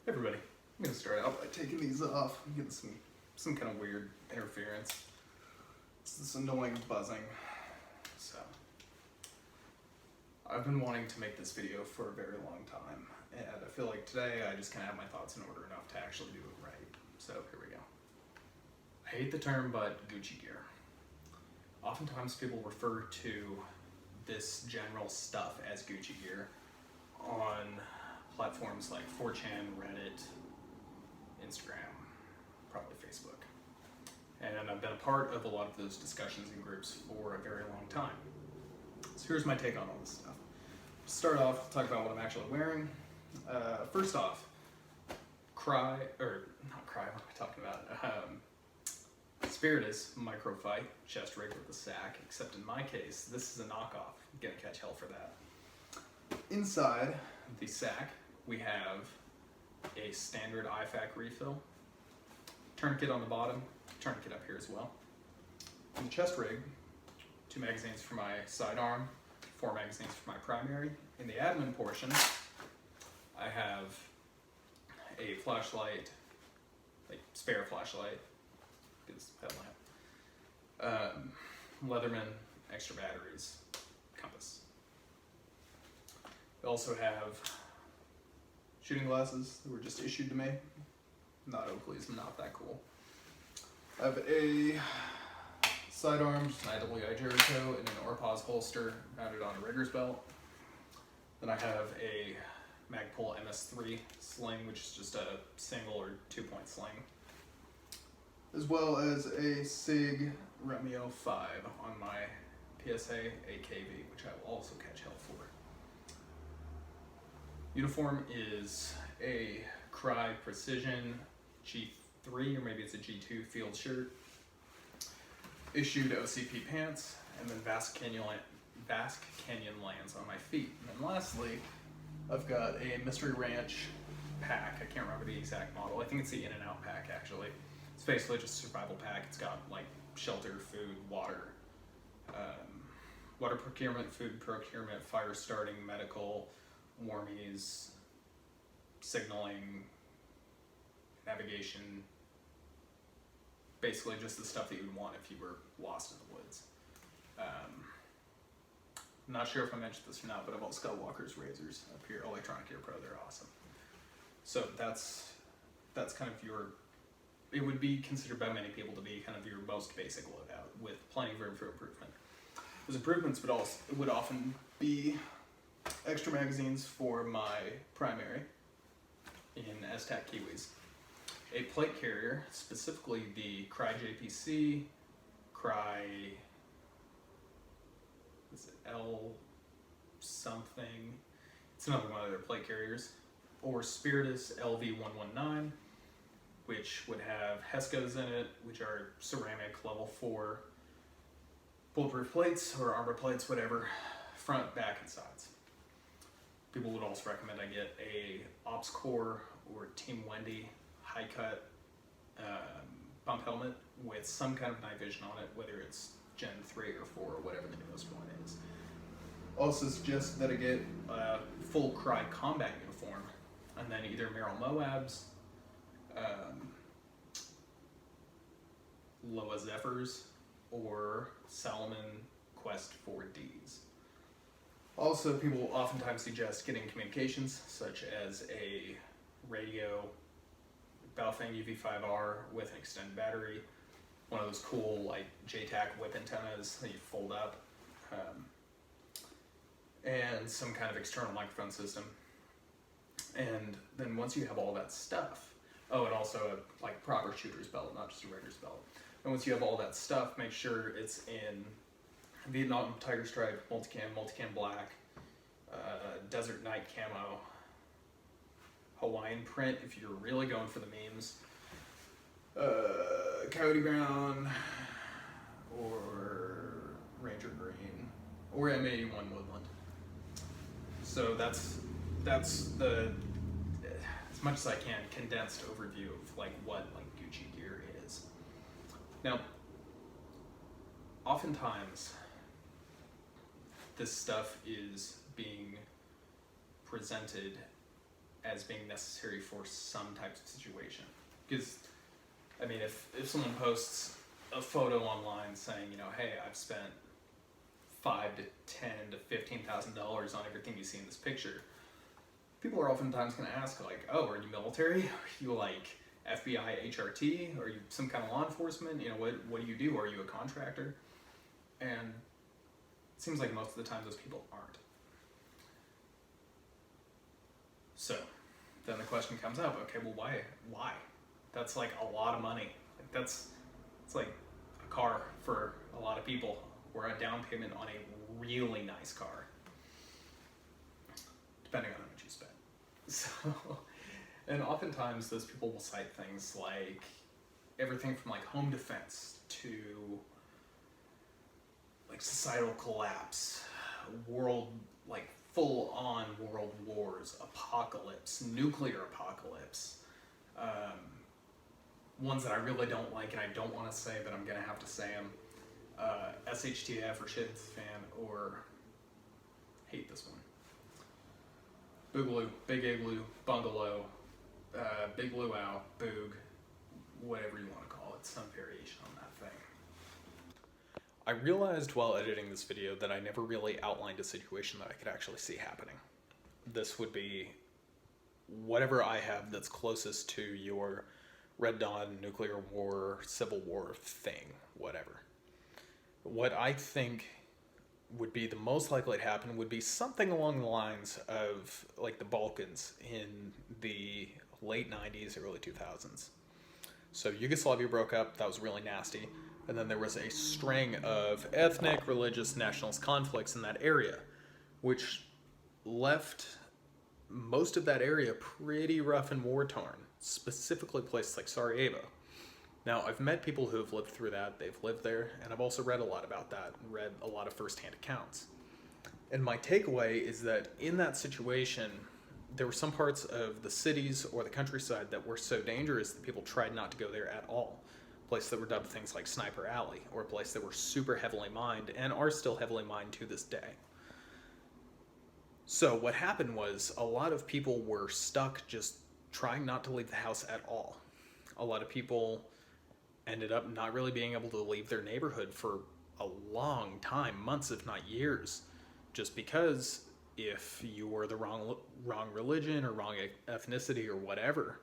Everybody, I'm going to start out by taking these off. I'm getting some kind of weird interference. It's this annoying buzzing. So, I've been wanting to make this video for a very long time, and I feel like today I just kind of have my thoughts in order enough to actually do it right. So, here we go. I hate the term, but Gucci gear. Oftentimes people refer to this general stuff as Gucci gear on platforms like 4chan, Reddit, Instagram, probably Facebook. And I've been a part of a lot of those discussions and groups for a very long time. So here's my take on all this stuff. To start off, talk about what I'm actually wearing. First off, what am I talking about? Spiritus Microfight chest rig with a sack, except in my case, this is a knockoff. I'm gonna catch hell for that. Inside the sack, we have a standard IFAC refill, tourniquet on the bottom, tourniquet up here as well. In the chest rig, 2 magazines for my sidearm, 4 magazines for my primary. In the admin portion, I have a flashlight, like spare flashlight, because headlamp, Leatherman, extra batteries, compass. We also have shooting glasses that were just issued to me. Not Oakley's, not that cool. I have a sidearm, just an IWI Jericho in an Orpaz holster mounted on a rigger's belt. Then I have a Magpul MS3 sling, which is just a single or 2-point sling, as well as a SIG Remio 5 on my PSA AKV, which I will also catch hell for. Uniform is a Cry Precision G3, or maybe it's a G2 field shirt, issued OCP pants, and then Basque Canyon lands on my feet. And then lastly, I've got a Mystery Ranch pack. I can't remember the exact model. I think it's the In and Out pack, actually. It's basically just a survival pack. It's got like shelter, food, water, water procurement, food procurement, fire starting, medical, warmies, signaling, navigation, basically just the stuff that you would want if you were lost in the woods. I'm not sure if I mentioned this or not, but I've also got Walker's razors up here, Electronic Gear Pro. They're awesome. So that's kind of your, it would be considered by many people to be kind of your most basic loadout, with plenty of room for improvement. Those improvements would often be extra magazines for my primary in STAC Kiwis, a plate carrier, specifically the Cry JPC, Cry, is it L something? It's another one of their plate carriers, or Spiritus LV119, which would have Heskos in it, which are ceramic level 4 bulletproof plates or armor plates, whatever, front, back, and sides. People would also recommend I get a Ops Core or Team Wendy high cut bump helmet with some kind of night vision on it, whether it's Gen 3 or 4 or whatever the newest one is. Also suggest that I get a full Cry combat uniform, and then either Merrill Moabs, Loa Zephyrs, or Salomon Quest 4Ds. Also, people oftentimes suggest getting communications, such as a radio, Baofeng UV5R with an extended battery, one of those cool like JTAC whip antennas that you fold up, and some kind of external microphone system. And then once you have all that stuff, oh, and also a like proper shooter's belt, not just a rigger's belt. And once you have all that stuff, make sure it's in Vietnam Tiger Stripe, multicam black, Desert Night camo, Hawaiian print if you're really going for the memes, Coyote Brown, or Ranger Green, or M81 Woodland. So that's the, as much as I can, condensed overview of like what like Gucci gear is. Now, oftentimes this stuff is being presented as being necessary for some types of situation. Because, I mean, if someone posts a photo online saying, you know, hey, I've spent $5,000 to $10,000 to $15,000 on everything you see in this picture, people are oftentimes going to ask, like, oh, are you military? Are you like FBI, HRT? Are you some kind of law enforcement? You know, what do you do? Are you a contractor? And it seems like most of the time those people aren't. So then the question comes up, okay, well, why? That's like a lot of money. Like it's like a car for a lot of people, or a down payment on a really nice car, depending on how much you spend. So, and oftentimes those people will cite things like everything from like home defense to like societal collapse, like full-on world wars, apocalypse, nuclear apocalypse. Ones that I really don't like and I don't want to say, but I'm going to have to say them. SHTF or Shit's Fan, or hate this one. Boogaloo, Big Igloo, Bungalow, Big Luau, Boog, whatever you want to call it, some variation on that thing. I realized while editing this video that I never really outlined a situation that I could actually see happening. This would be whatever I have that's closest to your Red Dawn, nuclear war, civil war thing, whatever. What I think would be the most likely to happen would be something along the lines of like the Balkans in the late 90s, early 2000s. So Yugoslavia broke up, that was really nasty. And then there was a string of ethnic, religious, nationalist conflicts in that area, which left most of that area pretty rough and war-torn, specifically places like Sarajevo. Now, I've met people who have lived through that, they've lived there, and I've also read a lot about that, and read a lot of first-hand accounts. And my takeaway is that in that situation, there were some parts of the cities or the countryside that were so dangerous that people tried not to go there at all. Places that were dubbed things like Sniper Alley, or a place that were super heavily mined and are still heavily mined to this day. So what happened was a lot of people were stuck just trying not to leave the house at all. A lot of people ended up not really being able to leave their neighborhood for a long time, months if not years, just because if you were the wrong religion or wrong ethnicity or whatever,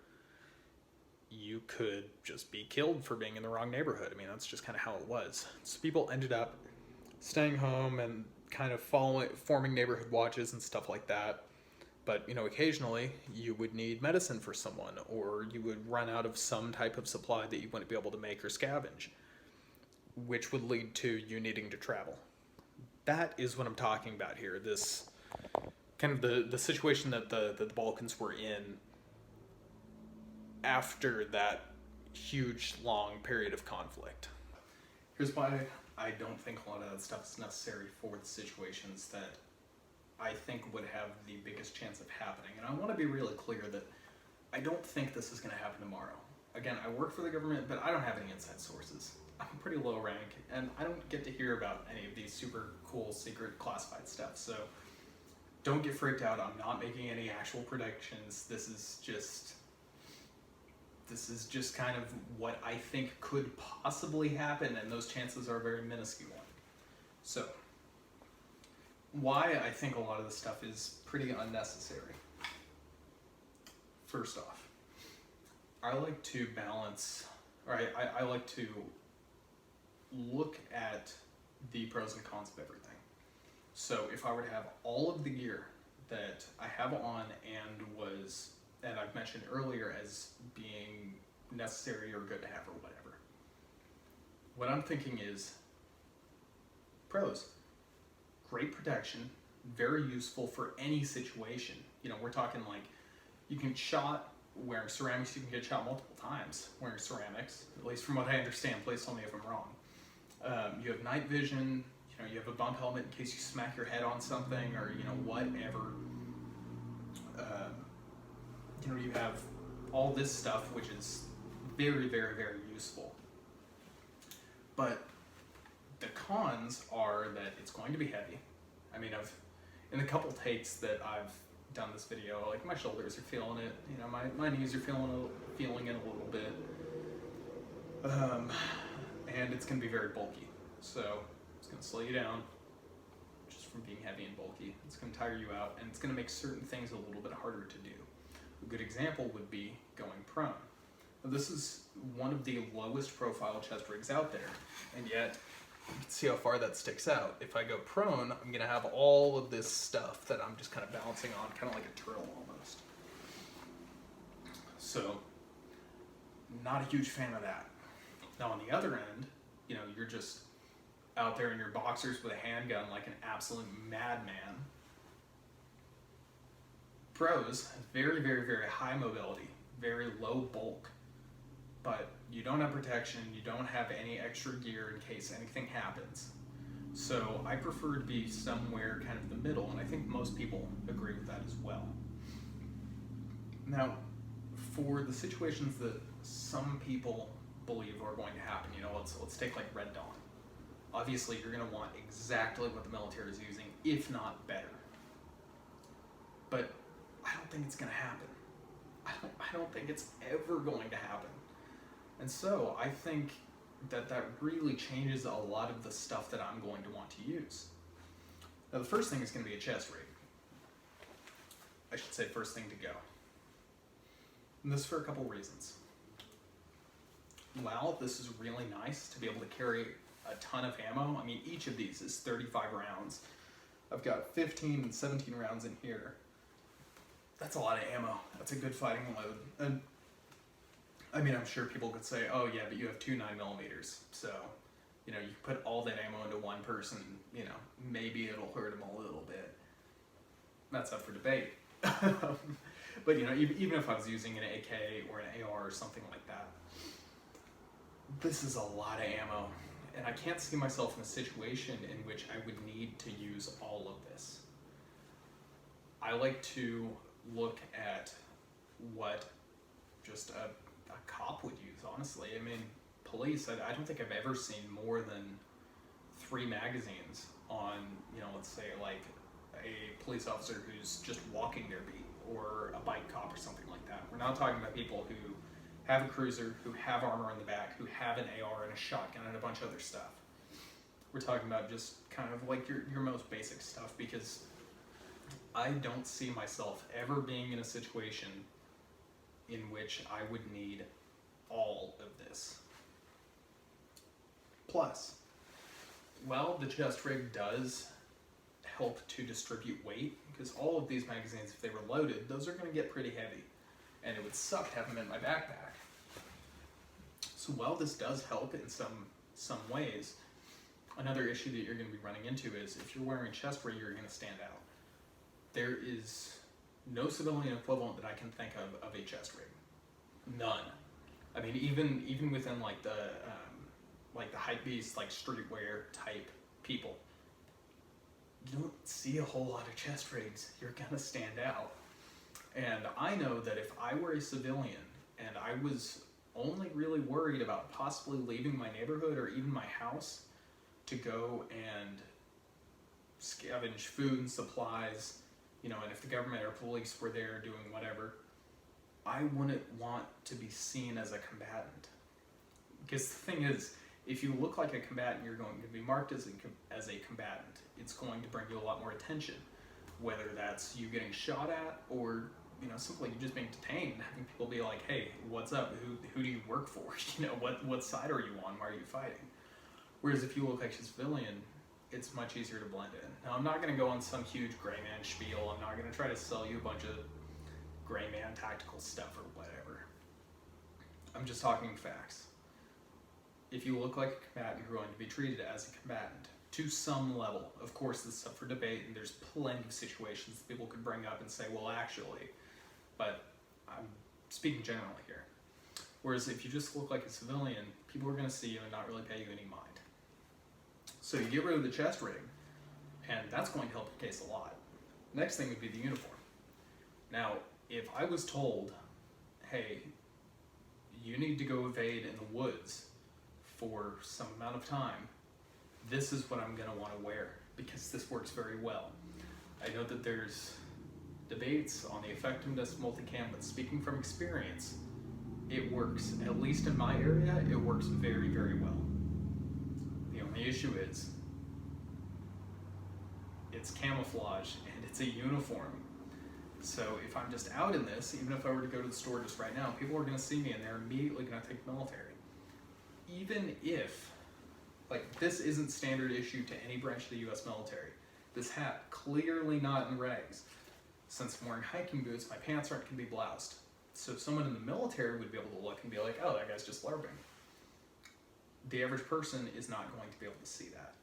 you could just be killed for being in the wrong neighborhood. I mean, that's just kind of how it was. So people ended up staying home and kind of forming neighborhood watches and stuff like that. But, you know, occasionally you would need medicine for someone, or you would run out of some type of supply that you wouldn't be able to make or scavenge, which would lead to you needing to travel. That is what I'm talking about here. This kind of the situation that the Balkans were in after that huge, long period of conflict. Here's why I don't think a lot of that stuff is necessary for the situations that I think would have the biggest chance of happening. And I want to be really clear that I don't think this is going to happen tomorrow. Again, I work for the government, but I don't have any inside sources. I'm pretty low rank, and I don't get to hear about any of these super cool, secret, classified stuff. So don't get freaked out. I'm not making any actual predictions. This is just kind of what I think could possibly happen, and those chances are very minuscule. So, why I think a lot of this stuff is pretty unnecessary. First off, I like to balance, or I like to look at the pros and cons of everything. So if I were to have all of the gear that I have on and I've mentioned earlier as being necessary or good to have or whatever, what I'm thinking is pros. Great protection, very useful for any situation. You know, we're talking like you can get shot wearing ceramics, you can get shot multiple times wearing ceramics, at least from what I understand. Please tell me if I'm wrong. You have night vision, you know, you have a bump helmet in case you smack your head on something or, you know, whatever. You know, you have all this stuff, which is very, very, very useful. But the cons are that it's going to be heavy. I mean, in the couple takes that I've done this video, like my shoulders are feeling it, you know, my knees are feeling it a little bit. And it's going to be very bulky. So it's going to slow you down just from being heavy and bulky. It's going to tire you out, and it's going to make certain things a little bit harder to do. A good example would be going prone. Now, this is one of the lowest profile chest rigs out there, and yet you can see how far that sticks out. If I go prone, I'm going to have all of this stuff that I'm just kind of balancing on, kind of like a turtle almost. So, not a huge fan of that. Now on the other end, you know, you're just out there in your boxers with a handgun like an absolute madman. Pros, very, very, very high mobility, very low bulk, but you don't have protection, you don't have any extra gear in case anything happens. So I prefer to be somewhere kind of the middle, and I think most people agree with that as well. Now, for the situations that some people believe are going to happen, you know, let's take like Red Dawn. Obviously, you're going to want exactly what the military is using, if not better. But I don't think it's going to happen. I don't think it's ever going to happen. And so I think that really changes a lot of the stuff that I'm going to want to use. Now, the first thing is going to be a chest rig. I should say first thing to go. And this is for a couple reasons. While this is really nice to be able to carry a ton of ammo, I mean, each of these is 35 rounds. I've got 15 and 17 rounds in here. That's a lot of ammo. That's a good fighting load. And I mean, I'm sure people could say, oh yeah, but you have 2 9mm. So, you know, you put all that ammo into one person, you know, maybe it'll hurt him a little bit. That's up for debate. But, you know, even if I was using an AK or an AR or something like that, this is a lot of ammo. And I can't see myself in a situation in which I would need to use all of this. I like to look at what just a cop would use, honestly. I mean, police, I don't think I've ever seen more than 3 magazines on, you know, let's say like a police officer who's just walking their beat, or a bike cop or something like that. We're not talking about people who have a cruiser, who have armor in the back, who have an AR and a shotgun and a bunch of other stuff. We're talking about just kind of like your most basic stuff, because I don't see myself ever being in a situation in which I would need all of this. Plus, while the chest rig does help to distribute weight, because all of these magazines, if they were loaded, those are going to get pretty heavy, and it would suck to have them in my backpack. So while this does help in some ways, another issue that you're going to be running into is if you're wearing chest rig, you're going to stand out. There is no civilian equivalent that I can think of a chest rig. None. I mean, even within like the hypebeast, like streetwear type people, you don't see a whole lot of chest rigs. You're gonna stand out. And I know that if I were a civilian and I was only really worried about possibly leaving my neighborhood or even my house to go and scavenge food and supplies, you know, and if the government or police were there doing whatever, I wouldn't want to be seen as a combatant. Because the thing is, if you look like a combatant, you're going to be marked as a combatant. It's going to bring you a lot more attention, whether that's you getting shot at or, you know, simply just being detained, having people be like, hey, what's up? Who do you work for? You know, what side are you on? Why are you fighting? Whereas if you look like a civilian, it's much easier to blend in. Now, I'm not going to go on some huge gray man spiel. I'm not going to try to sell you a bunch of gray man tactical stuff or whatever. I'm just talking facts. If you look like a combatant, you're going to be treated as a combatant to some level. Of course, this is up for debate, and there's plenty of situations that people could bring up and say, well, actually, but I'm speaking generally here. Whereas if you just look like a civilian, people are going to see you and not really pay you any mind. So you get rid of the chest rig, and that's going to help your case a lot. Next thing would be the uniform. Now, if I was told, hey, you need to go evade in the woods for some amount of time, this is what I'm going to want to wear, because this works very well. I know that there's debates on the effectiveness of multicam, but speaking from experience, it works. At least in my area, it works very, very well. The only issue is it's camouflage and it's a uniform. So if I'm just out in this, even if I were to go to the store just right now, people are going to see me and they're immediately going to think military. Even if, like, this isn't standard issue to any branch of the US military. This hat, clearly not in regs. Since I'm wearing hiking boots, my pants aren't going to be bloused. So someone in the military would be able to look and be like, oh, that guy's just LARPing. The average person is not going to be able to see that.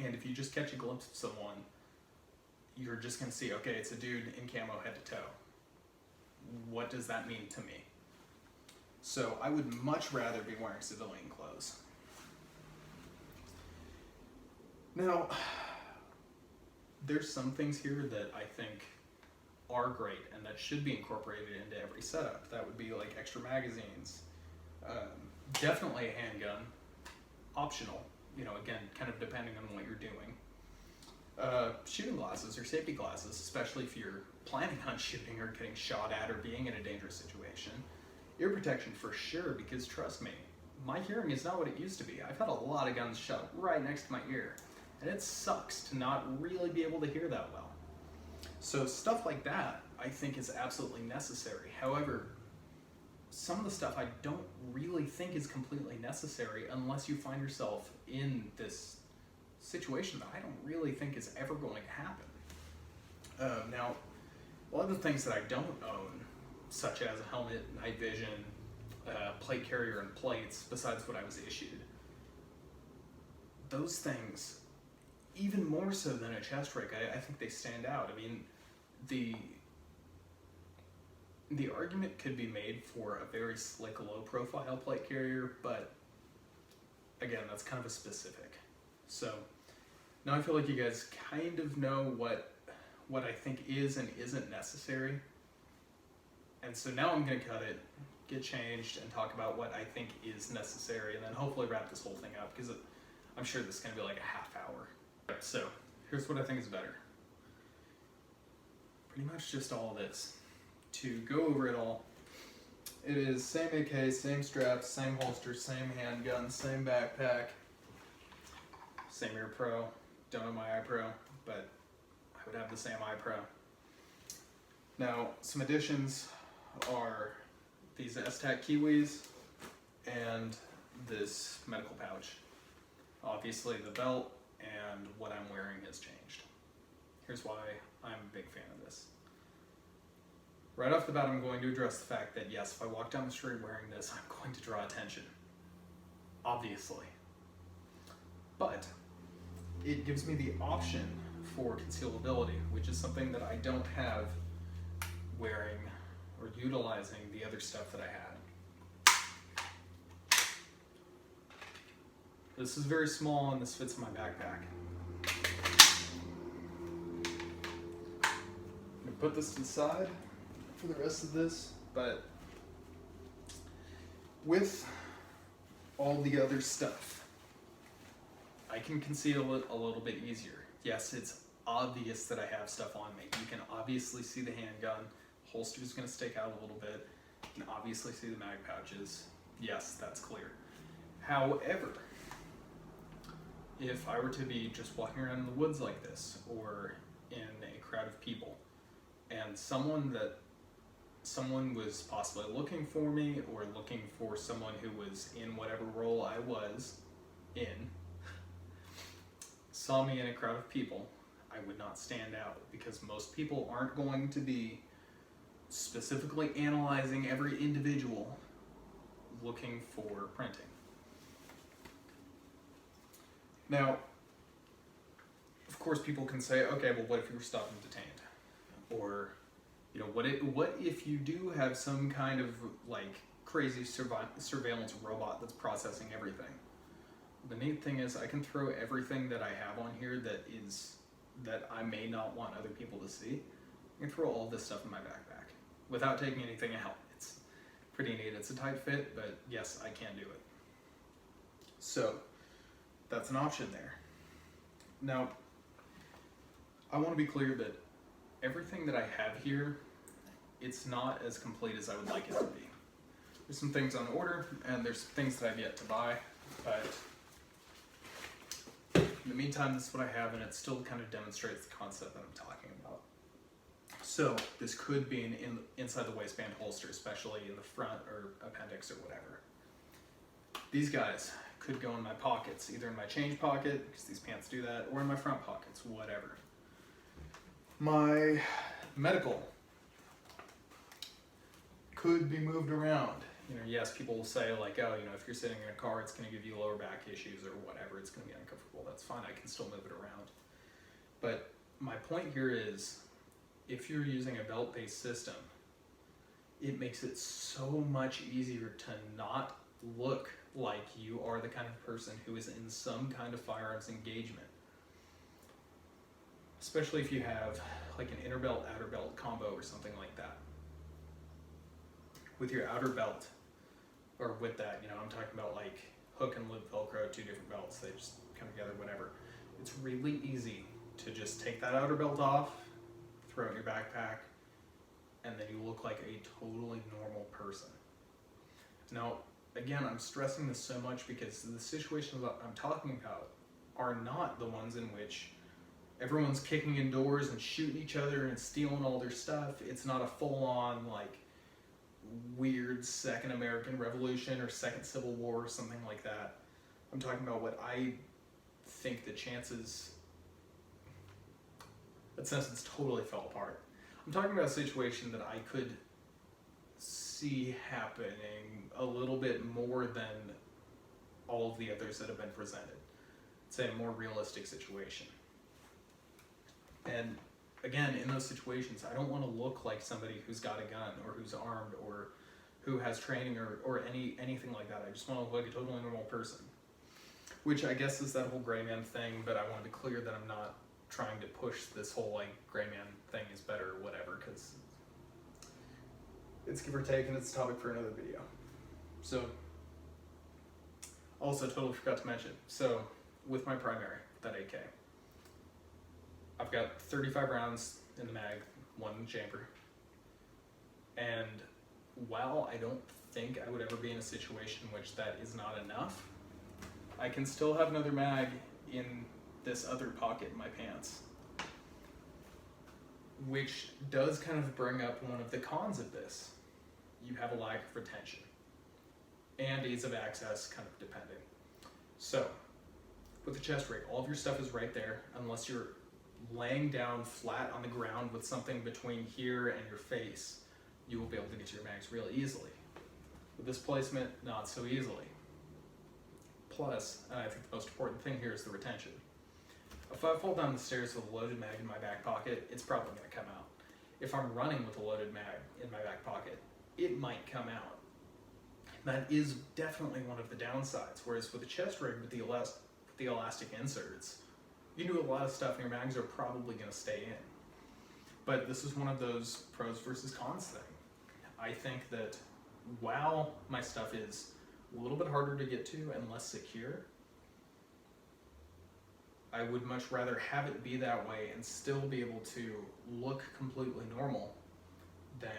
And if you just catch a glimpse of someone, you're just going to see, okay, it's a dude in camo head to toe. What does that mean to me? So I would much rather be wearing civilian clothes. Now, there's some things here that I think are great and that should be incorporated into every setup. That would be like extra magazines, definitely a handgun, optional, you know, again, kind of depending on what you're doing. Shooting glasses or safety glasses, especially if you're planning on shooting or getting shot at or being in a dangerous situation. Ear protection for sure, because trust me, my hearing is not what it used to be. I've had a lot of guns shoved right next to my ear, and it sucks to not really be able to hear that well. So stuff like that, I think, is absolutely necessary. However, some of the stuff I don't really think is completely necessary unless you find yourself in this situation that I don't really think is ever going to happen. Now, a lot of the things that I don't own, such as a helmet, night vision, plate carrier, and plates, besides what I was issued, those things, even more so than a chest rig, I think they stand out. I mean, the argument could be made for a very slick, low-profile plate carrier, but again, that's kind of a specific. So now I feel like you guys kind of know what I think is and isn't necessary. And so now I'm going to cut it, get changed, and talk about what I think is necessary, and then hopefully wrap this whole thing up, because I'm sure this is going to be like a half hour. So here's what I think is better. Pretty much just all this. To go over it all, it is same AK, same straps, same holster, same handgun, same backpack, same ear pro. Don't know my eye pro, but I would have the same eye pro. Now, some additions are these STAC Kiwis and this medical pouch. Obviously the belt and what I'm wearing has changed. Here's why I'm a big fan of this. Right off the bat, I'm going to address the fact that yes, if I walk down the street wearing this, I'm going to draw attention. Obviously. But it gives me the option for concealability, which is something that I don't have wearing or utilizing the other stuff that I had. This is very small and this fits in my backpack. I'm going to put this to the side for the rest of this, but with all the other stuff, I can conceal it a little bit easier. Yes, it's obvious that I have stuff on me. You can obviously see the handgun. Holster is going to stick out a little bit. You can obviously see the mag pouches. Yes, that's clear. However, if I were to be just walking around in the woods like this, or in a crowd of people, and someone was possibly looking for me, or looking for someone who was in whatever role I was in, saw me in a crowd of people, I would not stand out, because most people aren't going to be specifically analyzing every individual looking for printing. Now, of course, people can say, okay, well, what if you were stopped and detained? Or, you know, what if you do have some kind of like crazy surveillance robot that's processing everything? The neat thing is I can throw everything that I have on here that I may not want other people to see. I can throw all this stuff in my backpack without taking anything out. It's pretty neat. It's a tight fit, but yes, I can do it. So that's an option there. Now, I want to be clear that everything that I have here, it's not as complete as I would like it to be. There's some things on order, and there's things that I've yet to buy, but in the meantime, this is what I have, and it still kind of demonstrates the concept that I'm talking about. So this could be an inside the waistband holster, especially in the front or appendix or whatever. These guys could go in my pockets, either in my change pocket, because these pants do that, or in my front pockets, whatever. My medical could be moved around. You know, yes, people will say like, oh, you know, if you're sitting in a car, it's going to give you lower back issues or whatever. It's going to be uncomfortable. That's fine. I can still move it around. But my point here is, if you're using a belt-based system, it makes it so much easier to not look like you are the kind of person who is in some kind of firearms engagement. Especially if you have like an inner belt, outer belt combo or something like that. With your outer belt, or with that, you know, I'm talking about like hook and loop Velcro, two different belts, they just come together, whatever. It's really easy to just take that outer belt off, throw it in your backpack, and then you look like a totally normal person. Now, again, I'm stressing this so much because the situations that I'm talking about are not the ones in which everyone's kicking in doors and shooting each other and stealing all their stuff. It's not a full-on, like, weird second American Revolution or second Civil War or something like that. I'm talking about what I think the chances, that sentence totally fell apart. I'm talking about a situation that I could see happening a little bit more than all of the others that have been presented. It's a more realistic situation. And again, in those situations, I don't want to look like somebody who's got a gun or who's armed or who has training or anything like that. I just want to look like a totally normal person. Which I guess is that whole gray man thing, but I want to be clear that I'm not trying to push this whole like gray man thing is better or whatever, because it's give or take and it's a topic for another video. So, also totally forgot to mention, so with my primary, that AK, I've got 35 rounds in the mag, one in the chamber, and while I don't think I would ever be in a situation in which that is not enough, I can still have another mag in this other pocket in my pants, which does kind of bring up one of the cons of this. You have a lack of retention and ease of access, kind of depending. So, with the chest rig, all of your stuff is right there, unless you're laying down flat on the ground with something between here and your face, you will be able to get to your mags real easily. With this placement, not so easily. Plus, and I think the most important thing here is the retention. If I fall down the stairs with a loaded mag in my back pocket, it's probably going to come out. If I'm running with a loaded mag in my back pocket, it might come out. That is definitely one of the downsides, whereas with the chest rig with the elastic inserts, you can do a lot of stuff and your mags are probably going to stay in. But this is one of those pros versus cons thing. I think that while my stuff is a little bit harder to get to and less secure, I would much rather have it be that way and still be able to look completely normal than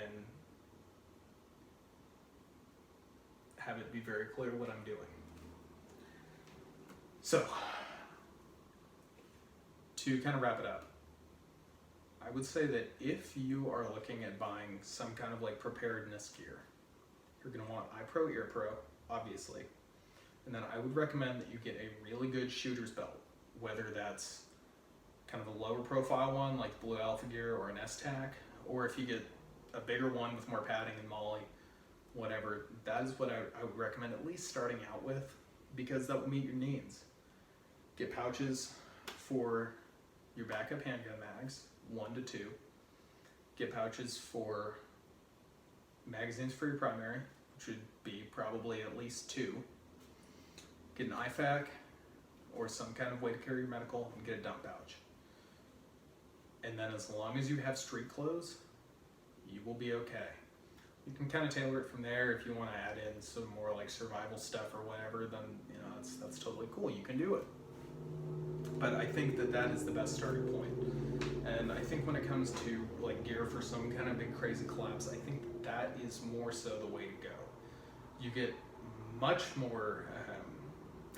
have it be very clear what I'm doing. So, to kind of wrap it up, I would say that if you are looking at buying some kind of like preparedness gear, you're going to want eye pro, ear pro, obviously. And then I would recommend that you get a really good shooter's belt, whether that's kind of a lower profile one like Blue Alpha Gear or an S-Tac, or if you get a bigger one with more padding and molly, whatever, that is what I would recommend at least starting out with, because that will meet your needs. Get pouches for your backup handgun mags, 1 to 2. Get pouches for magazines for your primary, which would be probably at least 2. Get an IFAK or some kind of way to carry your medical, and get a dump pouch. And then as long as you have street clothes, you will be okay. You can kind of tailor it from there. If you want to add in some more like survival stuff or whatever, then you know that's totally cool. You can do it. But I think that that is the best starting point. And I think when it comes to like gear for some kind of big crazy collapse, I think that is more so the way to go. You get much more,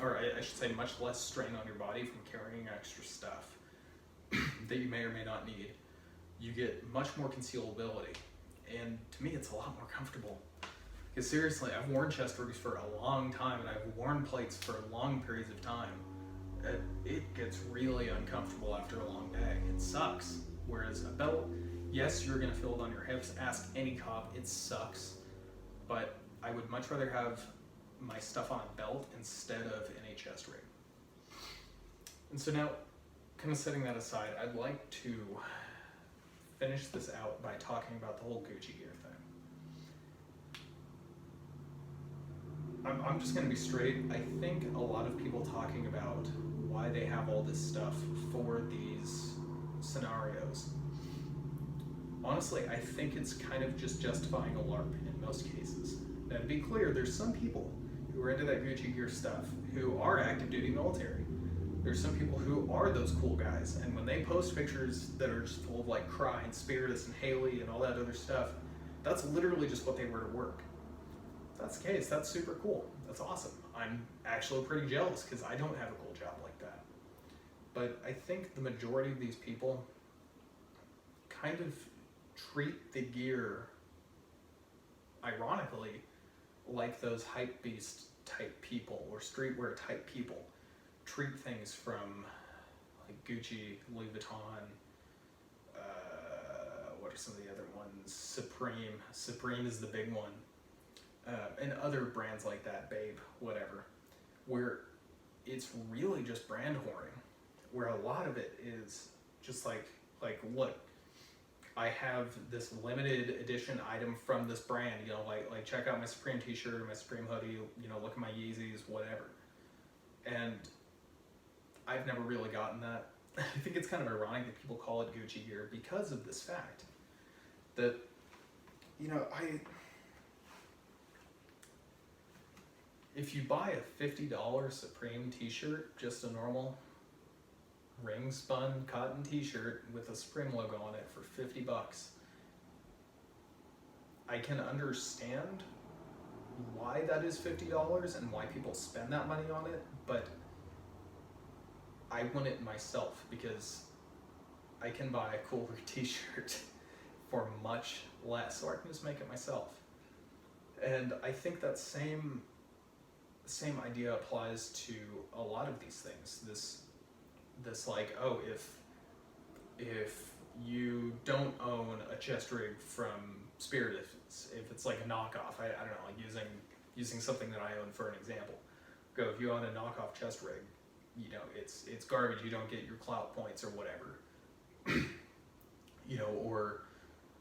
or I should say much less strain on your body from carrying extra stuff that you may or may not need. You get much more concealability, and to me it's a lot more comfortable. Because seriously, I've worn chest rigs for a long time, and I've worn plates for long periods of time. It gets really uncomfortable after a long day. It sucks. Whereas a belt, yes, you're gonna feel it on your hips. Ask any cop, it sucks. But I would much rather have my stuff on a belt instead of in a chest rig. And so now, kind of setting that aside, I'd like to finish this out by talking about the whole Gucci gear thing. I'm just going to be straight. I think a lot of people talking about why they have all this stuff for these scenarios. Honestly, I think it's kind of just justifying a LARP in most cases. Now, to be clear, there's some people who are into that Gucci gear stuff who are active duty military. There's some people who are those cool guys, and when they post pictures that are just full of like Cry and Spiritus and Haley and all that other stuff, that's literally just what they wear to work. If that's the case, that's super cool. That's awesome. I'm actually pretty jealous because I don't have a cool job like that. But I think the majority of these people kind of treat the gear, ironically, like those hype beast type people or streetwear type people treat things from like Gucci, Louis Vuitton, what are some of the other ones? Supreme is the big one, and other brands like that, Babe, whatever, where it's really just brand whoring, where a lot of it is just like look, I have this limited edition item from this brand, you know, like check out my Supreme t-shirt or my Supreme hoodie, you know, look at my Yeezys, whatever. And I've never really gotten that. I think it's kind of ironic that people call it Gucci gear because of this fact that, you know, if you buy a $50 Supreme t-shirt, just a normal ring spun cotton t-shirt with a Supreme logo on it for $50, I can understand why that is $50 and why people spend that money on it, but I want it myself because I can buy a cooler t-shirt for much less, or I can just make it myself. And I think that same idea applies to a lot of these things. This like, oh, if you don't own a chest rig from Spirit, if it's like a knockoff, I don't know, like using something that I own for an example. Go, if you own a knockoff chest rig, you know, it's garbage, you don't get your clout points or whatever. You know, or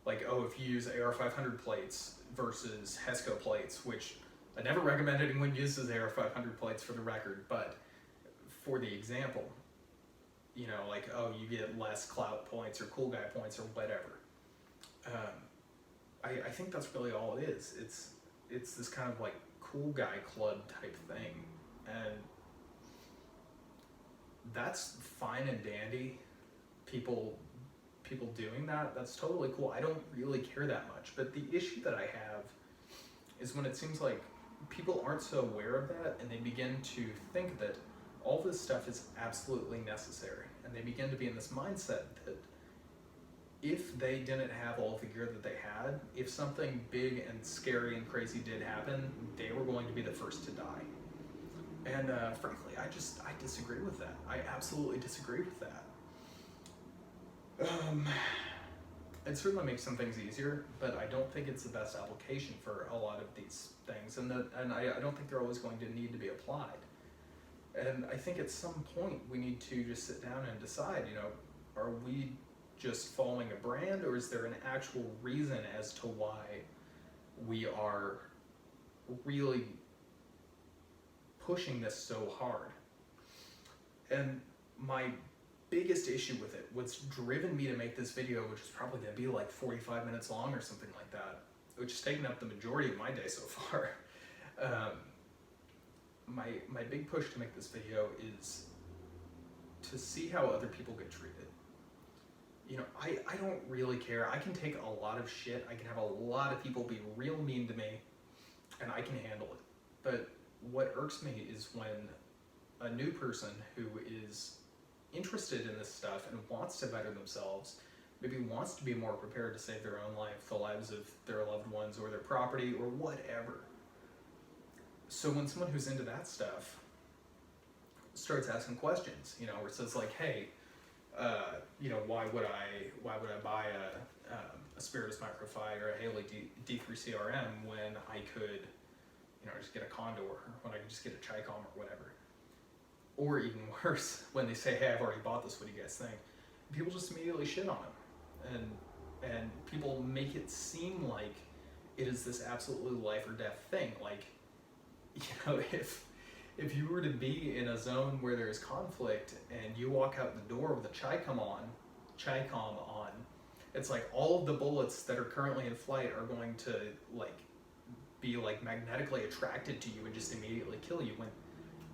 like, oh, if you use AR-500 plates versus HESCO plates, which I never recommend anyone uses AR-500 plates for the record, but for the example, you know, like, oh, you get less clout points or cool guy points or whatever. I think that's really all it is. It's this kind of like cool guy club type thing, and that's fine and dandy. People doing that, that's totally cool. I don't really care that much, but the issue that I have is when it seems like people aren't so aware of that, and they begin to think that all this stuff is absolutely necessary, and they begin to be in this mindset that if they didn't have all the gear that they had, if something big and scary and crazy did happen, they were going to be the first to die. And frankly, I disagree with that. I absolutely disagree with that. It certainly makes some things easier, but I don't think it's the best application for a lot of these things, and I don't think they're always going to need to be applied. And I think at some point we need to just sit down and decide, you know, are we just following a brand, or is there an actual reason as to why we are really pushing this so hard? And my biggest issue with it, what's driven me to make this video, which is probably going to be like 45 minutes long or something like that, which has taken up the majority of my day so far, my big push to make this video is to see how other people get treated. you know, I don't really care. I can take a lot of shit. I can have a lot of people be real mean to me, and I can handle it. But what irks me is when a new person who is interested in this stuff and wants to better themselves, maybe wants to be more prepared to save their own life, the lives of their loved ones or their property or whatever. So when someone who's into that stuff starts asking questions, you know, where it says like, hey, you know, why would I buy a Spiritus Microphi or a Haley D3CRM when I could, you know, just get a Condor, or when I could just get a Chicom or whatever? Or even worse, when they say, hey, I've already bought this, what do you guys think? People just immediately shit on them. And people make it seem like it is this absolutely life or death thing. Like, you know, if you were to be in a zone where there's conflict and you walk out the door with a Chicom on, it's like all of the bullets that are currently in flight are going to like be like magnetically attracted to you and just immediately kill you, when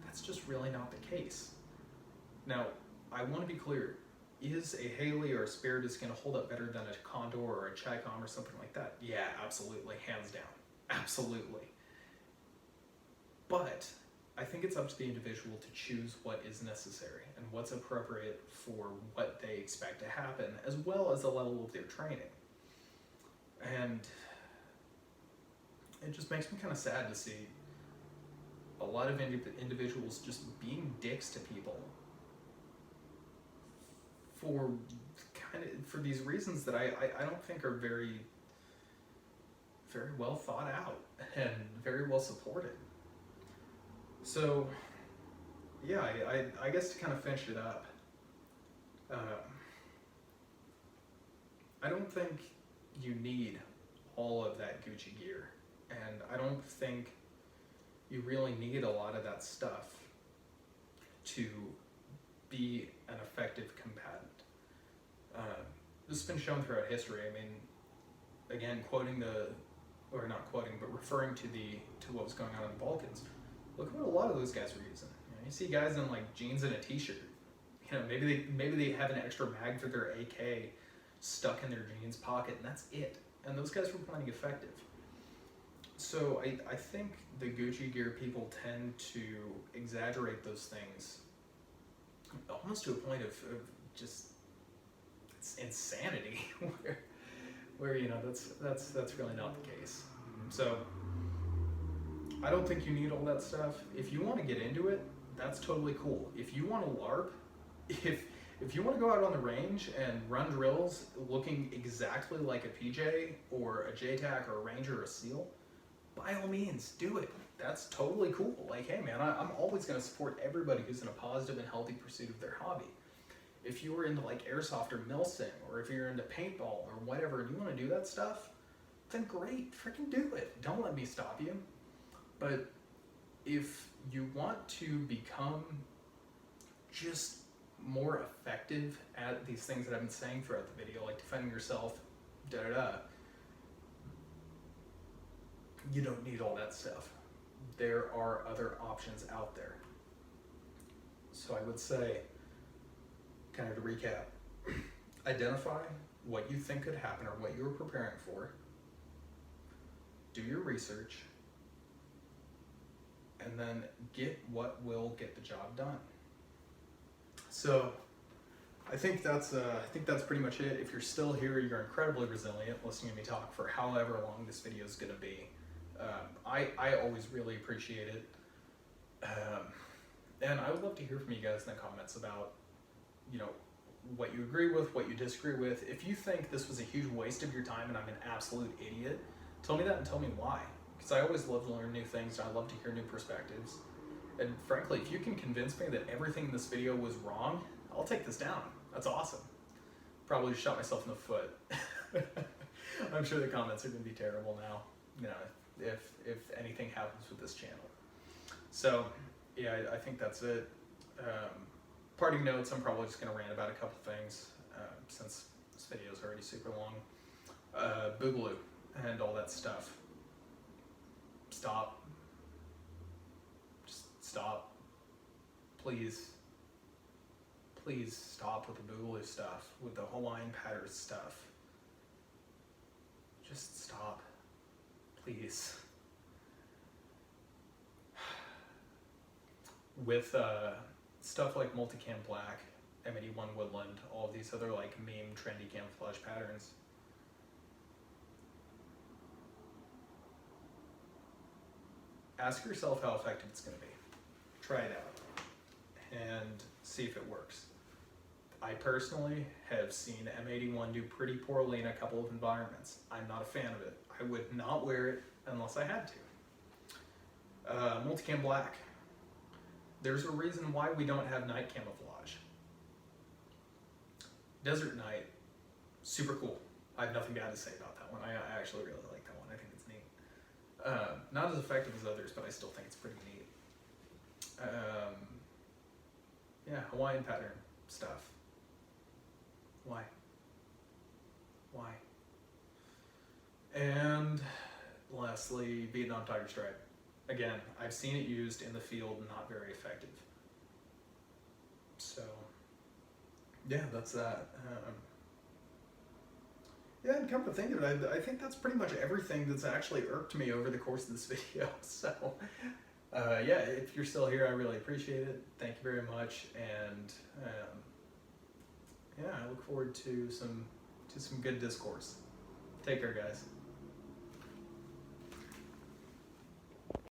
that's just really not the case. Now, I want to be clear, is a Haley or a Spiritus going to hold up better than a Condor or a Chicom or something like that? Yeah, absolutely, hands down, absolutely. But I think it's up to the individual to choose what is necessary and what's appropriate for what they expect to happen, as well as the level of their training. And it just makes me kind of sad to see a lot of individuals just being dicks to people for these reasons that I don't think are very well thought out and very well supported. So, yeah, I guess to kind of finish it up, I don't think you need all of that Gucci gear, and I don't think you really need a lot of that stuff to be an effective combatant. This has been shown throughout history. I mean, again, referring to what was going on in the Balkans. Look what a lot of those guys were using. You see guys in like jeans and a t-shirt. You know, maybe they have an extra mag for their AK stuck in their jeans pocket, and that's it. And those guys were plenty effective. So I think the Gucci gear people tend to exaggerate those things almost to a point of just insanity, where you know that's really not the case. So I don't think you need all that stuff. If you want to get into it, that's totally cool. If you want to LARP, if you want to go out on the range and run drills looking exactly like a PJ or a JTAC or a Ranger or a SEAL, by all means, do it. That's totally cool. Like, hey man, I'm always going to support everybody who's in a positive and healthy pursuit of their hobby. If you were into like airsoft or milsim, or if you're into paintball or whatever, and you want to do that stuff, then great, freaking do it. Don't let me stop you. But if you want to become just more effective at these things that I've been saying throughout the video, like defending yourself, you don't need all that stuff. There are other options out there. So I would say, kind of to recap, identify what you think could happen or what you're preparing for, do your research, and then get what will get the job done. So I think that's pretty much it. If you're still here, you're incredibly resilient listening to me talk for however long this video is going to be. I always really appreciate it. And I would love to hear from you guys in the comments about, you know, what you agree with, what you disagree with. If you think this was a huge waste of your time and I'm an absolute idiot, tell me that and tell me why. Because I always love to learn new things and I love to hear new perspectives. And frankly, if you can convince me that everything in this video was wrong, I'll take this down. That's awesome. Probably just shot myself in the foot. I'm sure the comments are going to be terrible now, you know, if anything happens with this channel. So, yeah, I think that's it. Parting notes, I'm probably just going to rant about a couple things since this video is already super long. Boogaloo and all that stuff. Stop. Just stop. Please. please stop with the Boogaloo stuff, with the Hawaiian patterns stuff. Just stop, please. With stuff like multicam black, M81 woodland, all of these other like meme trendy camouflage patterns. Ask yourself how effective it's going to be. Try it out and see if it works. I personally have seen M81 do pretty poorly in a couple of environments. I'm not a fan of it. I would not wear it unless I had to. Multicam black. There's a reason why we don't have night camouflage. Desert night, super cool. I have nothing bad to say about that one. I actually really like that one. I think it's neat. Not as effective as others, but I still think it's pretty neat. Yeah, Hawaiian pattern stuff. Why? Why? And lastly, Vietnam Tiger Stripe. Again, I've seen it used in the field, not very effective. So, yeah, that's that. Yeah, and come to think of it, I think that's pretty much everything that's actually irked me over the course of this video. So, yeah, if you're still here, I really appreciate it. Thank you very much, and yeah, I look forward to some good discourse. Take care, guys.